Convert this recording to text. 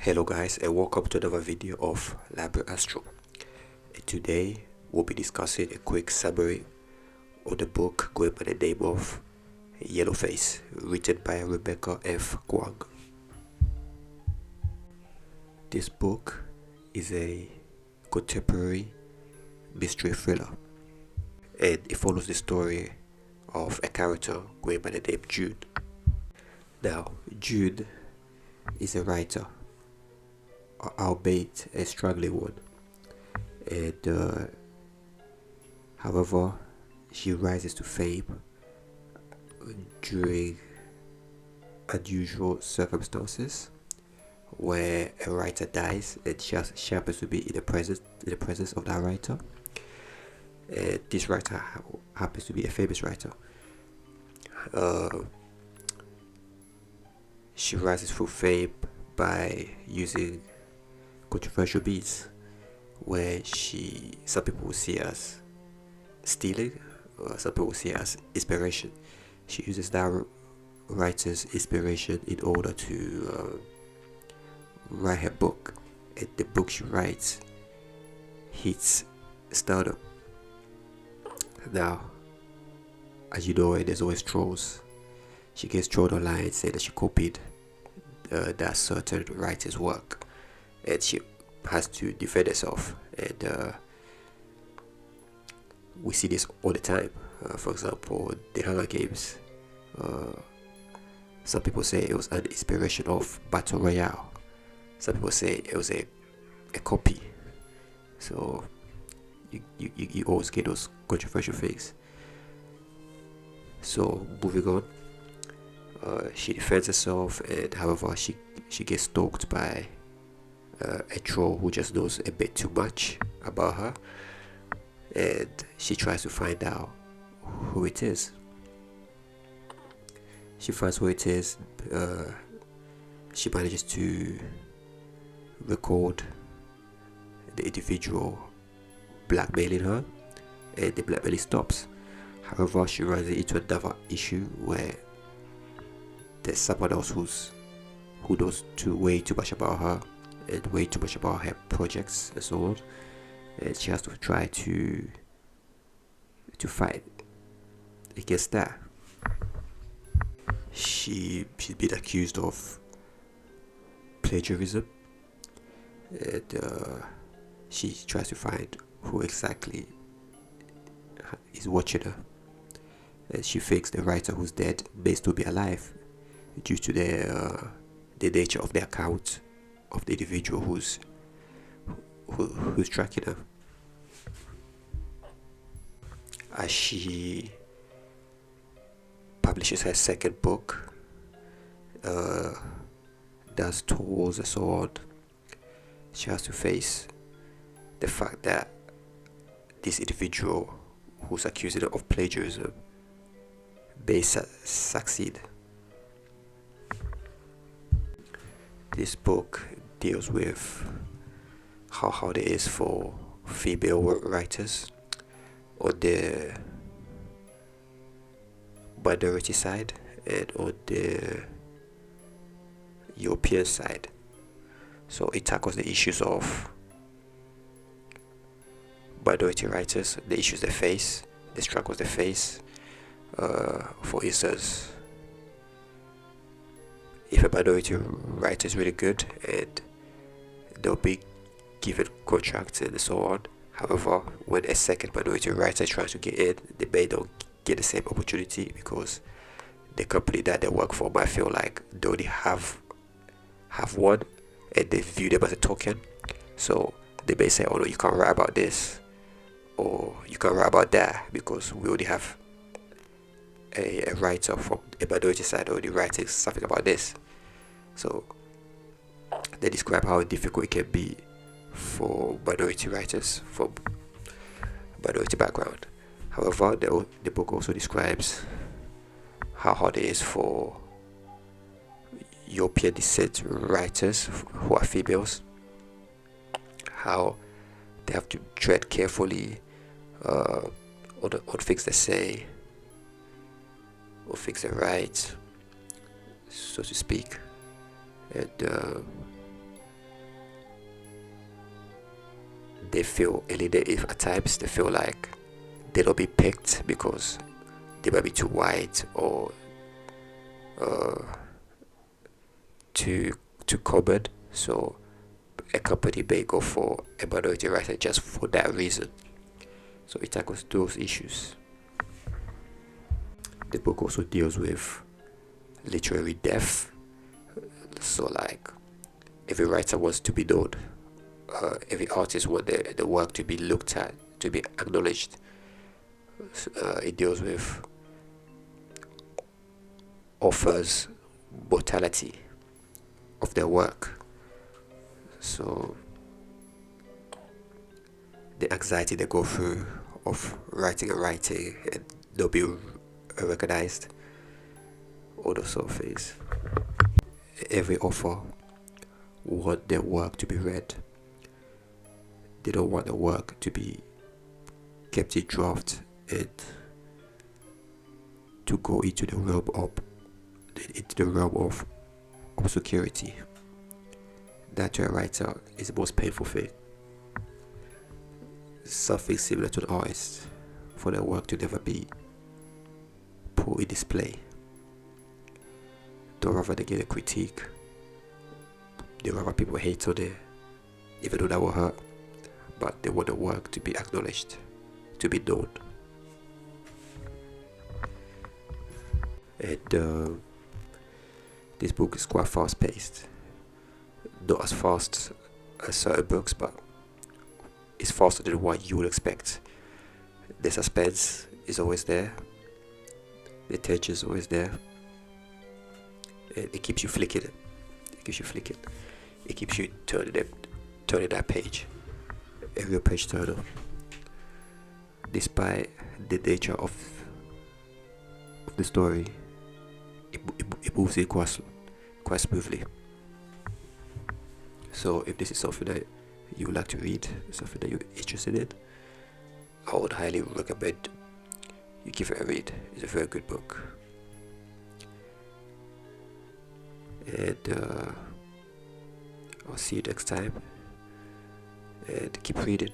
Hello guys, and welcome to another video of Library Astro. And today we'll be discussing a quick summary of the book going by the name of Yellowface, written by Rebecca F. Kuang. This book is a contemporary mystery thriller, and it follows the story of a character going by the name Jude. Now, Jude is a writer, albeit a struggling one, and however, she rises to fame during unusual circumstances where a writer dies, and she happens to be in the presence of that writer, and this writer happens to be a famous writer. She rises to fame by using controversial beats, where some people will see as stealing, some people will see as inspiration. She uses that writer's inspiration in order to write her book, and the book she writes hits stardom. Now, as you know, there's always trolls. She gets trolled online saying that she copied that certain writer's work, and she has to defend herself, and we see this all the time. For example, the Hunger Games, some people say it was an inspiration of Battle Royale, some people say it was a copy. So you always get those controversial things. So moving on, she defends herself, and however she gets stalked by a troll who just knows a bit too much about her, and she tries to find out who it is. She finds who it is. She manages to record the individual blackmailing her, and the blackmailing stops. However, she runs into another issue where there's someone else who knows way too much about her, and way too much about her projects and so on, and she has to try to fight against that. She's been accused of plagiarism, and she tries to find who exactly is watching her, and she thinks the writer who's dead may still be alive due to the nature of the account of the individual who's tracking her. As she publishes her second book, does tours and so on, she has to face the fact that this individual who's accusing her of plagiarism may succeed. This book deals with how hard it is for female writers on the minority side and on the European side. So it tackles the issues of minority writers, the issues they face, the struggles they face. For instance, if a minority writer is really good, and they'll be given contracts and so on. However, when a second minority writer is trying to get in, they may not get the same opportunity because the company that they work for might feel like they only have one, and they view them as a token. So they may say, oh no, you can't write about this, or you can't write about that, because we only have a writer from a minority side only writing something about this. So they describe how difficult it can be for minority writers from minority background. However, the book also describes how hard it is for European descent writers who are females, how they have to tread carefully on things they say, or things they write, so to speak, and they feel alienated at times. They feel like they don't be picked because they might be too white or too common. So a company may go for a minority writer just for that reason. So it tackles those issues. The book also deals with literary death. So like every writer wants to be known, every artist wants the work to be looked at, to be acknowledged. It deals with authors' mortality of their work. So the anxiety they go through of writing and not being recognized, all those sort of things. Every author want their work to be read. They don't want the work to be kept in draft and to go into the realm of obscurity. That to a writer is the most painful thing. Something similar to an artist, for their work to never be put in display. Don't rather they get a critique, they rather people hate on it, even though that will hurt, but they want the work to be acknowledged, to be known. And this book is quite fast paced, not as fast as certain books, but it's faster than what you would expect. The suspense is always there, the tension is always there, and it keeps you flicking it. It keeps you turning that page. A real page turner. Despite the nature of the story, it moves in quite smoothly. So if this is something that you would like to read, something that you're interested in, I would highly recommend you give it a read. It's a very good book. And I'll see you next time. And keep reading.